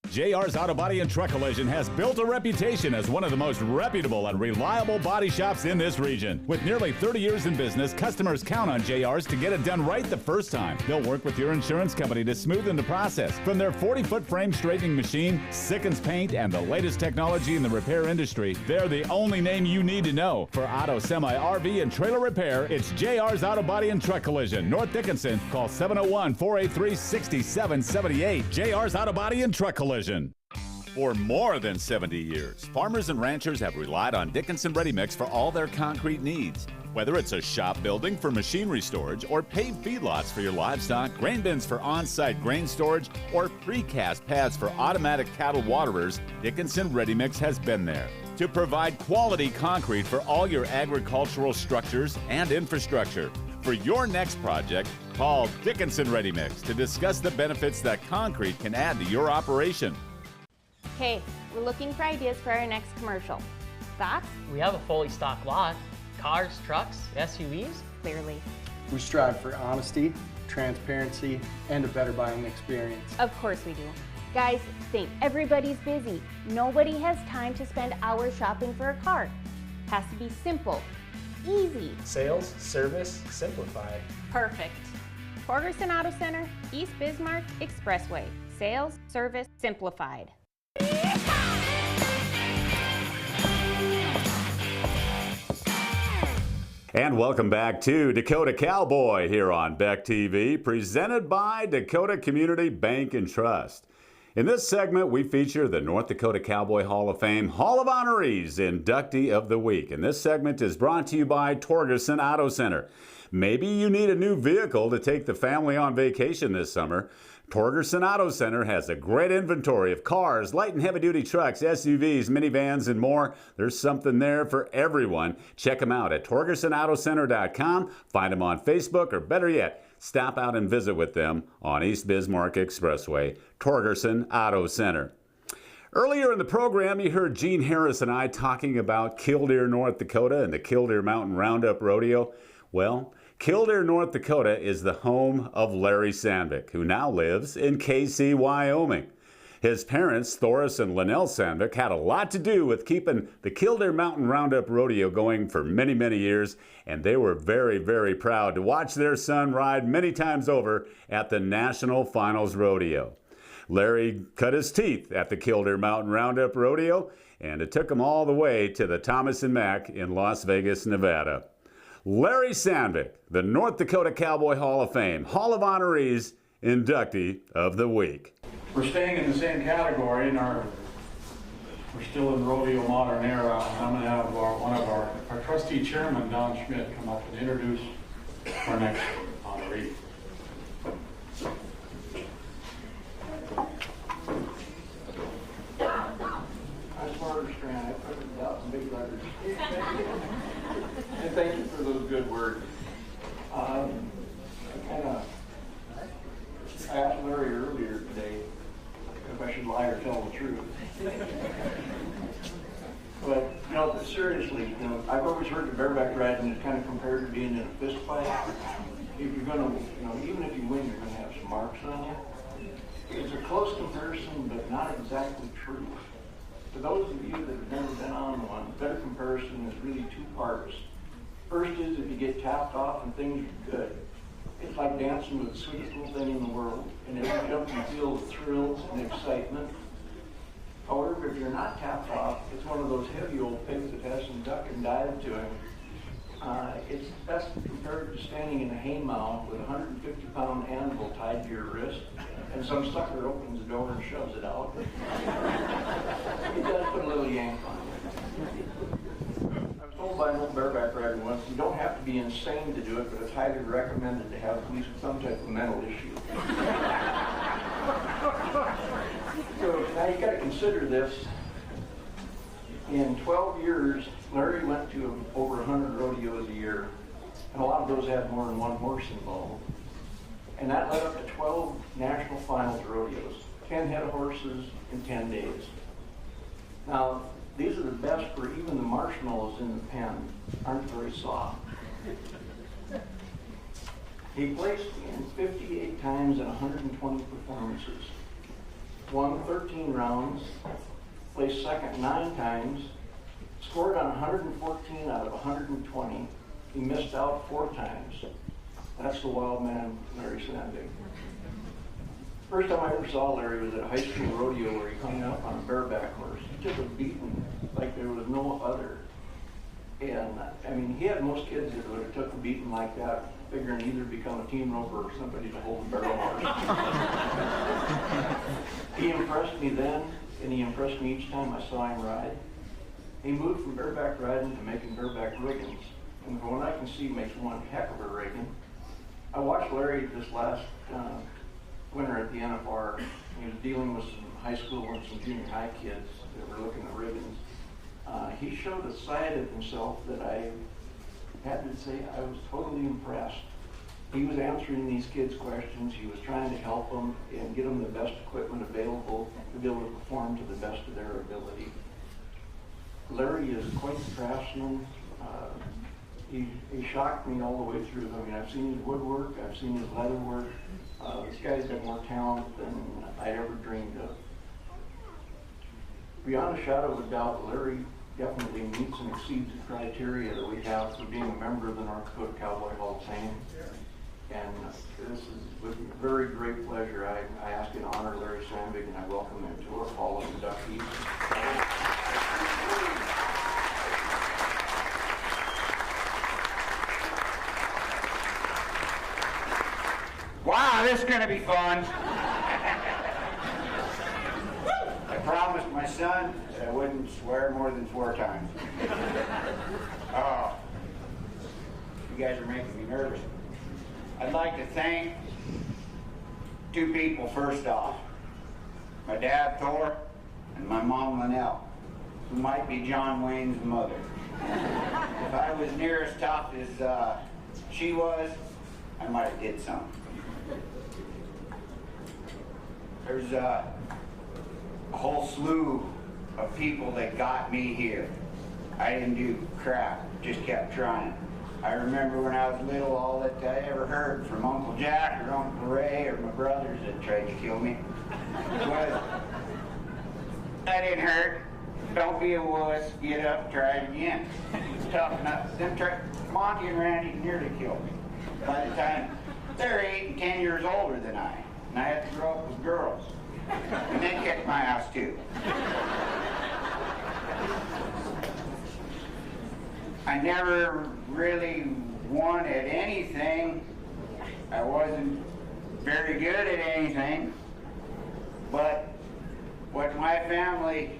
JR's Auto Body and Truck Collision has built a reputation as one of the most reputable and reliable body shops in this region. With nearly 30 years in business, customers count on JR's to get it done right the first time. They'll work with your insurance company to smoothen the process. From their 40-foot frame straightening machine, Sickens paint, and the latest technology in the repair industry, they're the only name you need to know. For auto, semi, RV, and trailer repair, it's JR's Auto Body and Truck Collision, North Dickinson. Call 701-483-6778. JR's Auto Body and Truck Collision. For more than 70 years, farmers and ranchers have relied on Dickinson Ready Mix for all their concrete needs. Whether it's a shop building for machinery storage or paved feedlots for your livestock, grain bins for on-site grain storage, or precast pads for automatic cattle waterers, Dickinson Ready Mix has been there to provide quality concrete for all your agricultural structures and infrastructure. For your next project, call Dickinson Ready Mix to discuss the benefits that concrete can add to your operation. Hey, we're looking for ideas for our next commercial. Thoughts? We have a fully stocked lot. Cars, trucks, SUVs? Clearly. We strive for honesty, transparency, and a better buying experience. Of course we do. Guys, think everybody's busy. Nobody has time to spend hours shopping for a car. Has to be simple, easy. Sales, service, simplified. Perfect. Torgerson Auto Center, East Bismarck Expressway. Sales, service, simplified. And welcome back to Dakota Cowboy here on Beck TV, presented by Dakota Community Bank and Trust. In this segment, we feature the North Dakota Cowboy Hall of Fame Hall of Honorees Inductee of the Week. And this segment is brought to you by Torgerson Auto Center. Maybe you need a new vehicle to take the family on vacation this summer. Torgerson Auto Center has a great inventory of cars, light and heavy-duty trucks, SUVs, minivans, and more. There's something there for everyone. Check them out at TorgersonAutoCenter.com. Find them on Facebook, or better yet, stop out and visit with them on East Bismarck Expressway. Torgerson Auto Center. Earlier in the program, you heard Gene Harris and I talking about Killdeer, North Dakota, and the Killdeer Mountain Roundup Rodeo. Well, Killdeer, North Dakota is the home of Larry Sandvick, who now lives in KC, Wyoming. His parents, Thoris and Linnell Sandvick, had a lot to do with keeping the Killdeer Mountain Roundup Rodeo going for many, many years, and they were very, very proud to watch their son ride many times over at the National Finals Rodeo. Larry cut his teeth at the Killdeer Mountain Roundup Rodeo, and it took him all the way to the Thomas and Mack in Las Vegas, Nevada. Larry Sandvick, the North Dakota Cowboy Hall of Fame, Hall of Honorees Inductee of the Week. We're staying in the same category, and we're still in Rodeo Modern Era. I'm going to have one of our trustee chairman, Don Schmidt, come up and introduce our next honoree. I smarter strand. I put it out in big letters. And thank you for those good words. I asked Larry earlier today if I should lie or tell the truth. But, seriously, I've always heard the bareback riding is kind of compared to being in a fist fight. If you're going to, even if you win, you're going to have some marks on you. It's a close comparison, but not exactly true. For those of you that have never been on one, the better comparison is really two parts. First is if you get tapped off and things are good. It's like dancing with the sweetest little thing in the world, and every jump you feel the thrills and excitement. However, if you're not tapped off, it's one of those heavy old pigs that has some duck and dive to him. It's best compared to standing in a haymow with a 150-pound anvil tied to your wrist, and some sucker opens the door and shoves it out. It does put a little yank on it. I was told by an old bareback rider once, you don't have to be insane to do it, but it's highly recommended to have at least some type of mental issue. So now you got to consider this. In 12 years, Larry went to over 100 rodeos a year, and a lot of those had more than one horse involved. And that led up to 12 national finals rodeos, 10 head of horses in 10 days. Now, these are the best where even the marshmallows in the pen aren't very soft. He placed in 58 times in 120 performances, won 13 rounds, placed second 9 times, scored on 114 out of 120. He missed out 4 times. That's the wild man, Larry Sandvick. First time I ever saw Larry was at a high school rodeo where he hung up on a bareback horse. He took a beating like there was no other. And I mean, he had most kids that would have took a beating like that, figuring either become a team roper or somebody to hold a barrel horse. He impressed me then, and he impressed me each time I saw him ride. He moved from bareback riding to making bareback riggins, and from what I can see, makes one heck of a riggin. I watched Larry this last winter at the NFR. He was dealing with some high school and some junior high kids that were looking at riggins. He showed a side of himself that I had to say I was totally impressed. He was answering these kids' questions. He was trying to help them and get them the best equipment available to be able to perform to the best of their ability. Larry is quite the craftsman. He shocked me all the way through. I mean, I've seen his woodwork, I've seen his leather work. This guy's got more talent than I ever dreamed of. Beyond a shadow of a doubt, Larry definitely meets and exceeds the criteria that we have for being a member of the North Dakota Cowboy Hall of Fame. And this is with very great pleasure. I ask you to honor Larry Sandvick, and I welcome him to our Hall of Inductees. Wow, this is going to be fun. I promised my son that I wouldn't swear more than 4 times. Oh, you guys are making me nervous. I'd like to thank 2 people first off. My dad, Thor, and my mom, Linnell, who might be John Wayne's mother. If I was near as tough as she was, I might have did something. There's a whole slew of people that got me here. I didn't do crap, just kept trying. I remember when I was little, all that I ever heard from Uncle Jack or Uncle Ray or my brothers that tried to kill me was, that didn't hurt. Don't be a wuss, get up, try it again. Toughen up. Monty and Randy nearly killed me. By the time they're 8 and 10 years older than I, and I had to grow up with girls. And they kicked my ass too. I never really wanted anything. I wasn't very good at anything. But what my family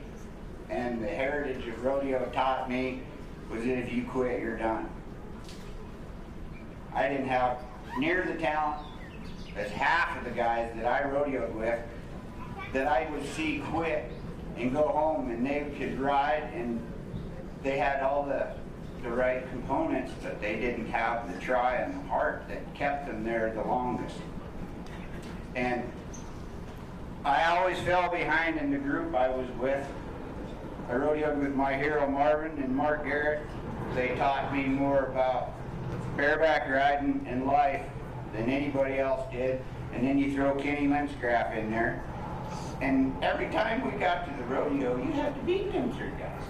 and the heritage of rodeo taught me was that if you quit, you're done. I didn't have near the talent as half of the guys that I rodeoed with that I would see quit and go home and they could ride and they had all the right components, but they didn't have the try and the heart that kept them there the longest. And I always fell behind in the group I was with. I rodeoed with my hero Marvin and Mark Garrett. They taught me more about bareback riding and life than anybody else did. And then you throw Kenny Linscraft in there. And every time we got to the rodeo, you had to beat them 3 guys.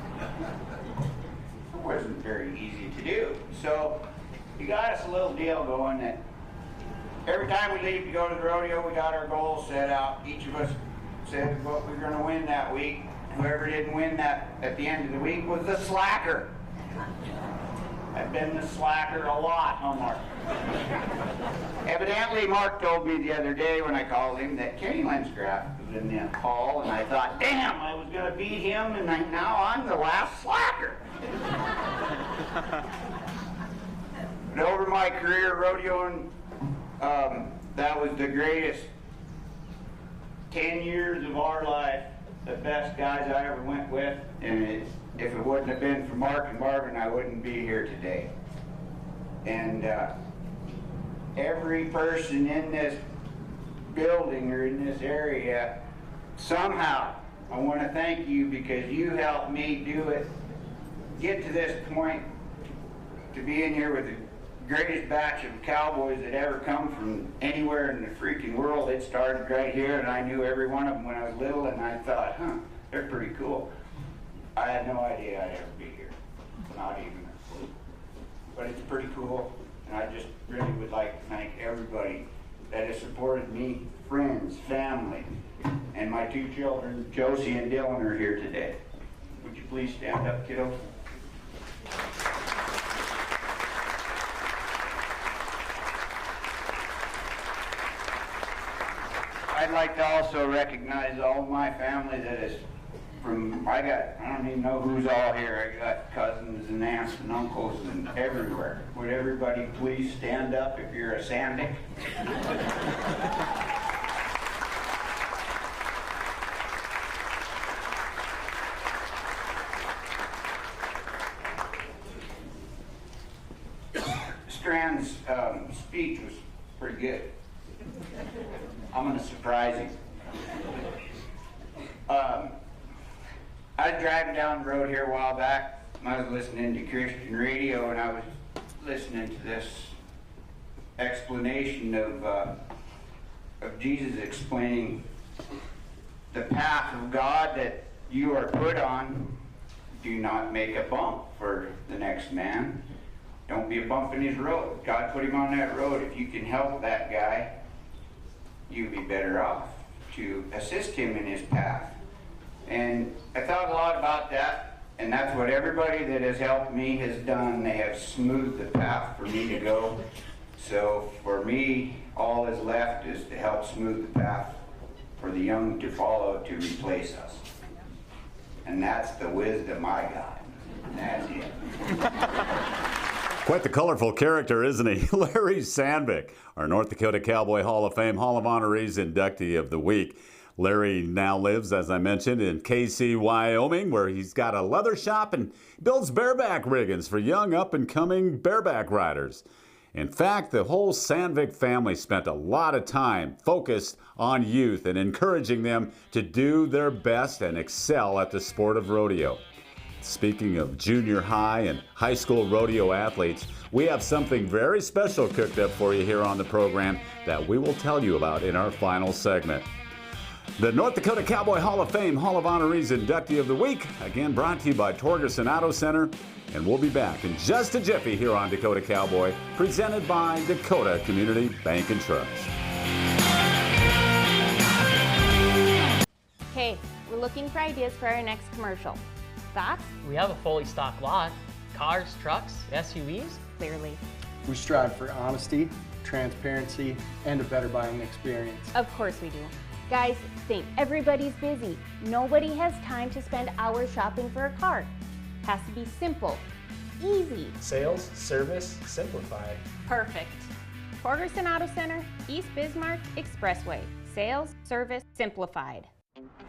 It wasn't very easy to do. So you got us a little deal going that every time we leave to go to the rodeo, we got our goals set out. Each of us said what we were going to win that week. Whoever didn't win that at the end of the week was the slacker. I've been the slacker a lot, huh, Mark? Evidently, Mark told me the other day when I called him that Kenny Lenscraft was in the hall, and I thought, damn, I was going to beat him, and now I'm the last slacker. But over my career rodeoing, that was the greatest 10 years of our life, the best guys I ever went with, and if it wouldn't have been for Mark and Marvin, I wouldn't be here today. And every person in this building or in this area, somehow, I want to thank you because you helped me do it, get to this point, to be in here with the greatest batch of cowboys that ever come from anywhere in the freaking world. It started right here, and I knew every one of them when I was little, and I thought, they're pretty cool. I had no idea I'd ever be here, not even a clue. But it's pretty cool, and I just really would like to thank everybody that has supported me, friends, family, and my two children, Josie and Dylan, are here today. Would you please stand up, kiddos? I'd like to also recognize all my family that is from, I don't even know who's all here. I got cousins and aunts and uncles and everywhere. Would everybody please stand up if you're a Sandvick? Strand's speech was pretty good. I'm going to surprise him. I was driving down the road here a while back. I was listening to Christian radio, and I was listening to this explanation of Jesus explaining the path of God that you are put on. Do not make a bump for the next man. Don't be a bump in his road. God put him on that road. If you can help that guy, you'd be better off to assist him in his path. And I thought a lot about that, and that's what everybody that has helped me has done. They have smoothed the path for me to go. So for me, all that's left is to help smooth the path for the young to follow to replace us. And that's the wisdom I got. And that's it. Quite the colorful character, isn't he? Larry Sandvick, our North Dakota Cowboy Hall of Fame Hall of Honorees inductee of the week. Larry now lives, as I mentioned, in KC, Wyoming, where he's got a leather shop and builds bareback riggings for young up-and-coming bareback riders. In fact, the whole Sandvick family spent a lot of time focused on youth and encouraging them to do their best and excel at the sport of rodeo. Speaking of junior high and high school rodeo athletes, we have something very special cooked up for you here on the program that we will tell you about in our final segment. The North Dakota Cowboy Hall of Fame Hall of Honorees Inductee of the Week, again brought to you by Torgerson Auto Center. And we'll be back in just a jiffy here on Dakota Cowboy, presented by Dakota Community Bank and Trust. Hey, we're looking for ideas for our next commercial. Thoughts? We have a fully stocked lot. Cars, trucks, SUVs. Clearly. We strive for honesty, transparency, and a better buying experience. Of course we do. Guys, think everybody's busy. Nobody has time to spend hours shopping for a car. Has to be simple, easy. Sales, service, simplified. Perfect. Torgerson Auto Center, East Bismarck Expressway. Sales, service, simplified.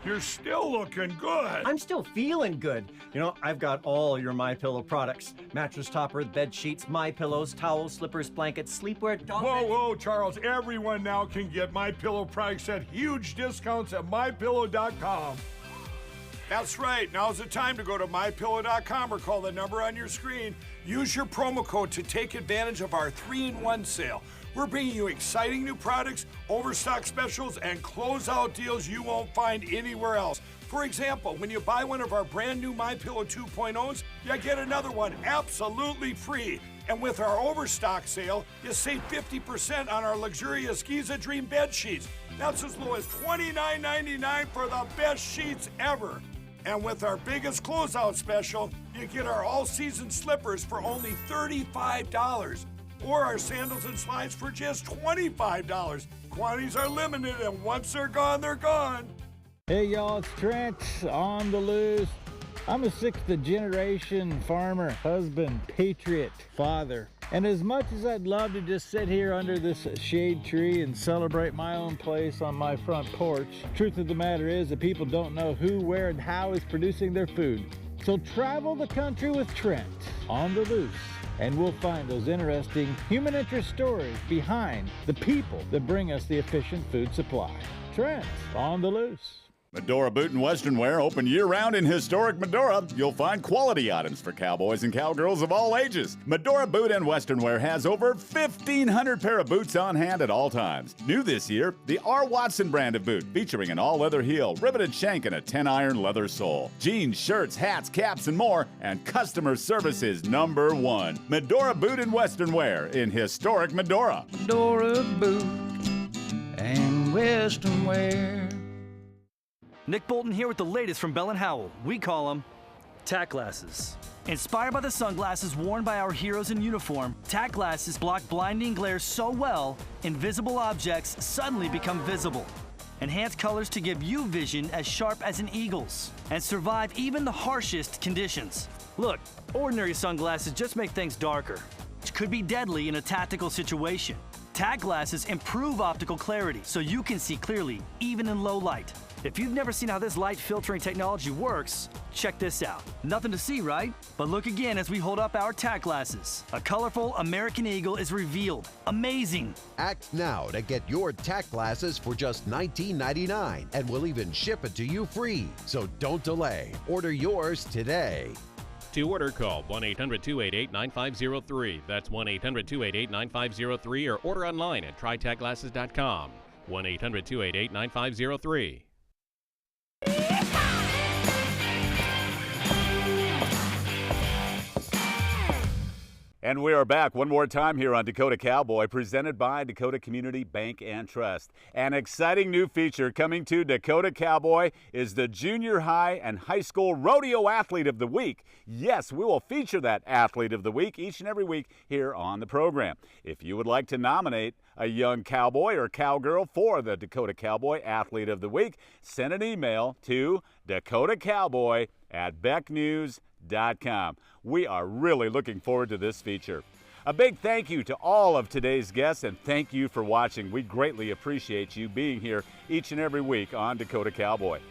You're still looking good. I'm still feeling good. You know, I've got all your MyPillow products. Mattress topper, bed sheets, MyPillows, towels, slippers, blankets, sleepwear. Whoa, Charles. Everyone now can get MyPillow products at huge discounts at MyPillow.com. That's right. Now's the time to go to MyPillow.com or call the number on your screen. Use your promo code to take advantage of our 3-in-1 sale. We're bringing you exciting new products, overstock specials, and closeout deals you won't find anywhere else. For example, when you buy one of our brand new MyPillow 2.0s, you get another one absolutely free. And with our overstock sale, you save 50% on our luxurious Giza Dream bed sheets. That's as low as $29.99 for the best sheets ever. And with our biggest closeout special, you get our all-season slippers for only $35, or our sandals and slides for just $25. Quantities are limited, and once they're gone, they're gone. Hey y'all, it's Trent on the loose. I'm a sixth generation farmer, husband, patriot, father. And as much as I'd love to just sit here under this shade tree and celebrate my own place on my front porch, truth of the matter is that people don't know who, where, and how is producing their food. So travel the country with Trent on the loose, and we'll find those interesting human interest stories behind the people that bring us the efficient food supply. Trent on the loose. Medora Boot and Western Wear open year-round in historic Medora. You'll find quality items for cowboys and cowgirls of all ages. Medora Boot and Western Wear has over 1,500 pair of boots on hand at all times. New this year, the R. Watson brand of boot, featuring an all-leather heel, riveted shank, and a 10-iron leather sole. Jeans, shirts, hats, caps, and more, and customer service is #1. Medora Boot and Western Wear in historic Medora. Medora Boot and Western Wear. Nick Bolton here with the latest from Bell & Howell. We call them tack glasses. Inspired by the sunglasses worn by our heroes in uniform, tack glasses block blinding glare so well, invisible objects suddenly become visible. Enhance colors to give you vision as sharp as an eagle's and survive even the harshest conditions. Look, ordinary sunglasses just make things darker, which could be deadly in a tactical situation. Tack glasses improve optical clarity so you can see clearly, even in low light. If you've never seen how this light filtering technology works, check this out. Nothing to see, right? But look again as we hold up our tack glasses. A colorful American eagle is revealed. Amazing! Act now to get your tack glasses for just $19.99, and we'll even ship it to you free. So don't delay. Order yours today. To order, call 1-800-288-9503. That's 1-800-288-9503, or order online at trytackglasses.com. 1-800-288-9503. And we are back one more time here on Dakota Cowboy, presented by Dakota Community Bank and Trust. An exciting new feature coming to Dakota Cowboy is the Junior High and High School Rodeo Athlete of the Week. Yes, we will feature that Athlete of the Week each and every week here on the program. If you would like to nominate a young cowboy or cowgirl for the Dakota Cowboy Athlete of the Week, send an email to dakotacowboy@becknews.com. We are really looking forward to this feature. A big thank you to all of today's guests, and thank you for watching. We greatly appreciate you being here each and every week on Dakota Cowboy.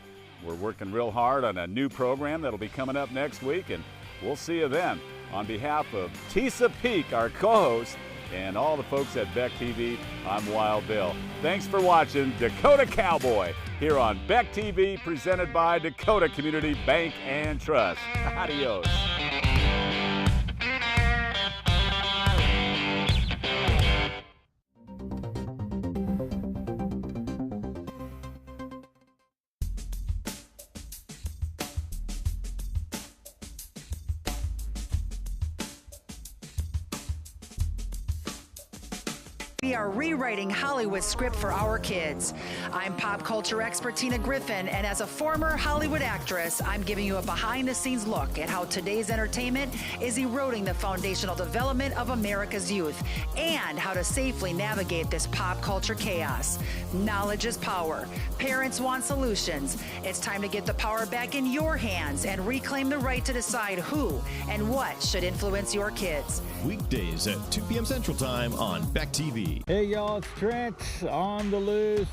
We're working real hard on a new program that'll be coming up next week, and we'll see you then. On behalf of Tisa Peak, our co-host, and all the folks at Beck TV, I'm Wild Bill. Thanks for watching Dakota Cowboy here on Beck TV, presented by Dakota Community Bank and Trust. Adios. We are rewriting Hollywood's script for our kids. I'm pop culture expert Tina Griffin, and as a former Hollywood actress, I'm giving you a behind-the-scenes look at how today's entertainment is eroding the foundational development of America's youth and how to safely navigate this pop culture chaos. Knowledge is power. Parents want solutions. It's time to get the power back in your hands and reclaim the right to decide who and what should influence your kids. Weekdays at 2 p.m. Central Time on Beck TV. Hey y'all, it's Trent on the loose.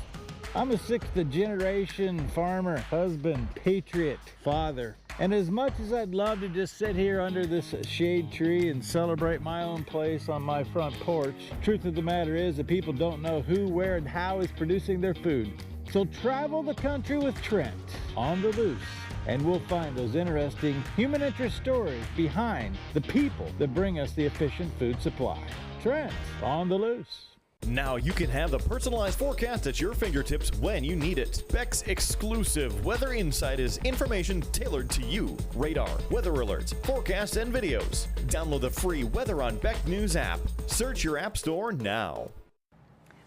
I'm a sixth generation farmer, husband, patriot, father. And as much as I'd love to just sit here under this shade tree and celebrate my own place on my front porch, truth of the matter is that people don't know who, where, and how is producing their food. So travel the country with Trent on the loose, and we'll find those interesting human interest stories behind the people that bring us the efficient food supply. Trent on the loose. Now you can have the personalized forecast at your fingertips when you need it. Beck's exclusive Weather Insight is information tailored to you. Radar, weather alerts, forecasts, and videos. Download the free Weather on Beck News app. Search your app store now.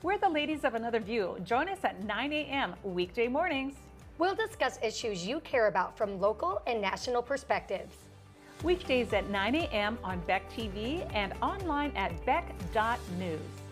We're the ladies of Another View. Join us at 9 a.m. weekday mornings. We'll discuss issues you care about from local and national perspectives. Weekdays at 9 a.m. on Beck TV and online at beck.news.